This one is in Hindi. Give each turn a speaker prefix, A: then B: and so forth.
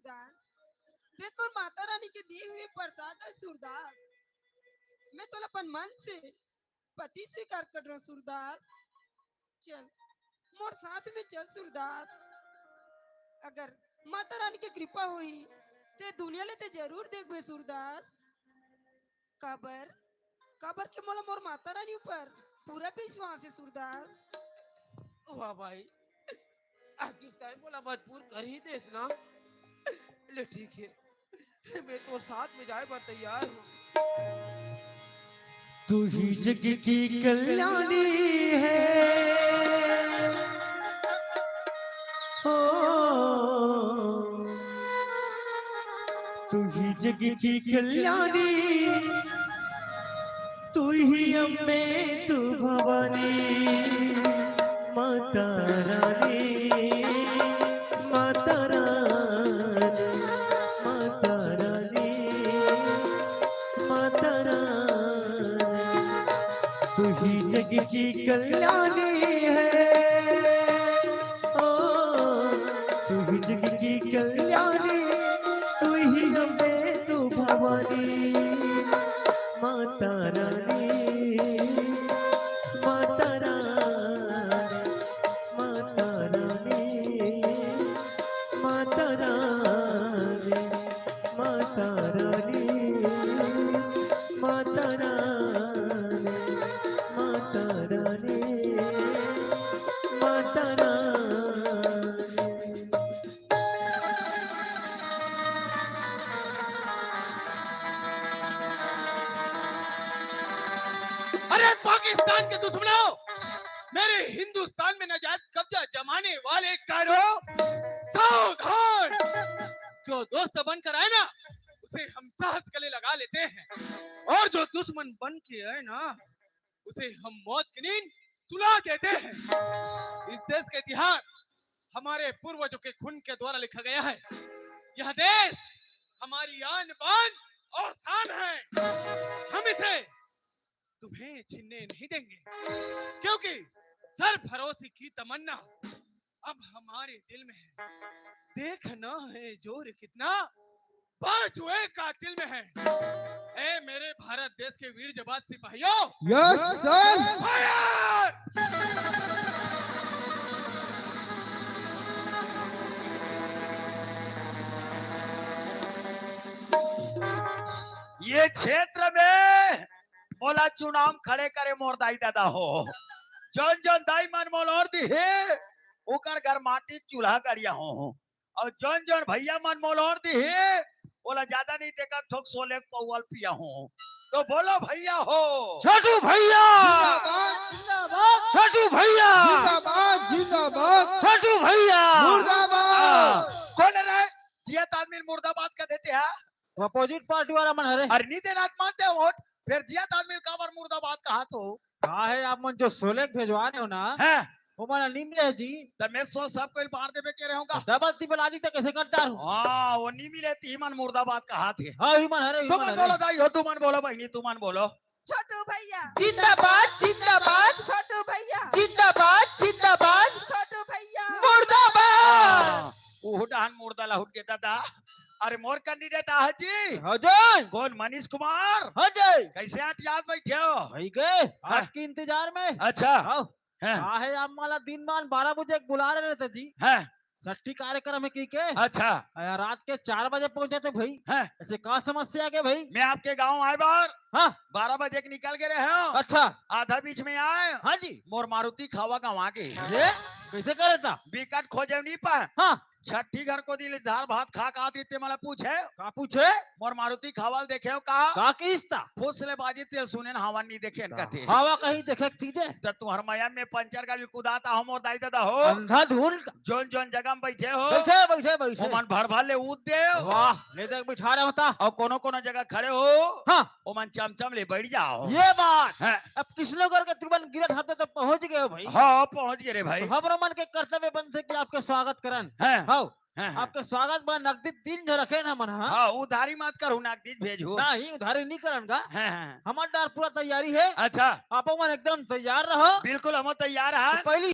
A: सूरदास। ते तो माता रानी के दिए हुए प्रसाद है सूरदास। मैं तो अपन मन से पति स्वीकार कर रहा हूँ सूरदास। चल मोर साथ में चल सूरदास। अगर माता रानी की कृपा हुई ते दुनिया ले ते जरूर देखबे सूरदास। काबर काबर के मोला मोर माता रानी ऊपर पूरा विश्वास है सूरदास।
B: वाह भाई, आज किस टाइम बोला मजबूर कर ही देस ना। ले ठीक है, मैं तो साथ में जाए पर तैयार हूँ।
C: तू ही जग की कल्याणी है, हो तू ही जग की कल्याणी, तू ही अम्बे तू भवानी, माता रानी, माता रानी, माता रानी, माता रानी, तू ही जग की कल्याणी है, ओ तू ही जग की कल्याणी, तू ही अम्बे तू भवानी, माता रानी, माता रानी, माता रानी, माता रानी, माता रानी, माता रानी, माता रानी, माता रानी।
D: अरे पाकिस्तान के दुश्मनों, मेरे हिंदुस्तान में नाजायज कब्जा जमाने वाले कायरों, सावधान। जो दोस्त बनकर आए ना, उसे हम साथ गले लगा लेते हैं, और जो दुश्मन बन के आए ना, उसे हम मौत की नींद सुला देते हैं। इस देश का इतिहास हमारे पूर्वजों के खून के द्वारा लिखा गया है। यह देश हमारी आन बान और शान है। हम इसे तुम्हें छीनने नहीं देंगे, क्योंकि सरफरोशी की तमन्ना अब हमारे दिल में है। देखना है जोर कितना बाजुए कातिल में है। ए मेरे भारत देश के वीर जवान सिपाहियों,
C: यस सर।
D: फायर!
E: ये क्षेत्र में मोला चुनाव खड़े करे मोर दाई दादा हो। जौन जौन दाई मन मोल और दी है ओकर घर माटी चूल्हा करिया हो। और जौन जौन भैया मन मोल और दी है बोला ज्यादा नहीं देखा ठोक सोले पौवल पिया हो। तो बोलो भैया हो।
B: छोटू भैया,
C: जिंदाबाद,
B: छोटू भैया,
C: जिंदाबाद, जिंदाबाद,
B: छोटू भैया,
C: मुर्दाबाद।
E: कौन है रे? जियत आदमी मुर्दाबाद का देते हैं।
B: अपोजिट पार्टी वाला मन हरे।
E: अरे नहीं देना मानते हो वोट, फिर जियत आदमी का बार मुर्दाबाद कहा तो
B: कहा है आप मन जो सोले भेजवाने हो ना,
E: है।
B: वो मन नीम रहे जी।
E: तो मैं सोच सबको बाहर देवे के रहूंगा।
B: डबल ट्रिपल आदि तक कैसे करता हूँ।
E: हाँ वो नहीं मिले तीमन मुर्दाबाद का हाथ है।
B: हाँ ही मन हरे, ही
E: तुम
B: मन
E: मन
B: हरे।
E: बोलो दाई हो, तुम मन बोलो बहनी, तुम मन बोलो।
A: छोटू भैया
C: जिंदाबाद, जिंदाबाद,
A: छोटू भैया
C: जिंदाबाद, जिंदाबाद,
A: छोटू भैया
C: मुर्दाबाद।
E: उहुडान मुर्दा लहुट के दादा। अरे मोर कैंडिडेट आहे जी।
B: हो जाए,
E: कौन? मनीष कुमार।
B: हो जाए।
E: कैसे आठ याद बैठे हो?
B: भाई गए आपके इंतजार में।
E: अच्छा
B: आओ।
E: है,
B: कहा है आप माला दिन मान 12 बजे बुला रहे थे जी।
E: है,
B: सट्टी कार्यक्रम है की के।
E: अच्छा
B: रात के 4 बजे पहुंचे थे भाई।
E: है।
B: ऐसे कहा समस्या के भाई।
E: मैं आपके गांव आए बार
B: हाँ
E: 12 बजे के निकल के रहे हो।
B: अच्छा।
E: आधा बीच में आए
B: हाँ जी।
E: मोर मारुति खावा गाँव आगे
B: ये कैसे करे था।
E: विकट खोजे नहीं पाए।
B: हाँ
E: छठी घर को दिल धार भात खा का देते मला पूछे
B: का पूछे
E: मोर मारुति खावाल देखे हो कहा
B: का किस्ता।
E: फुसले बाजी तेल सुने न हवा नहीं देखे इनका थे।
B: हवा कहीं देखे चीजें।
E: तो तुम्हार मैया में पंचर गाड़ी कुदाता हो मोर दाई दादा हो।
B: अंधाधुन।
E: जोन जोन जगह में बैठे हो
B: बैठे बैठे बैठे।
E: ओमन भर भर ले ऊद दे
B: वाह ले देख बिठा रहे होता।
E: और कोनो कोनो जगह खड़े हो
B: हाँ
E: ओमन चमचम ले बैठ जाओ।
B: ये बात
E: है।
B: अब किसने करके तुरंत गिरत हाथे तक पहुंच गए हो भाई।
E: हाँ पहुंच गए रे भाई।
B: तो हम मन के कर्तव्य बनते कि आपके स्वागत करन।
E: है,
B: हाँ
E: है, है।
B: आपके स्वागत में नकदी 3 जो रखे ना मन। हाँ
E: हाँ उधारी मत करू नकदी भेजू।
B: नहीं उधारी नहीं करन का।
E: है, है।
B: हमारा पूरा तैयारी है।
E: अच्छा
B: आप मन एकदम तैयार रहो।
E: बिल्कुल हम तैयार हैं।
B: पहली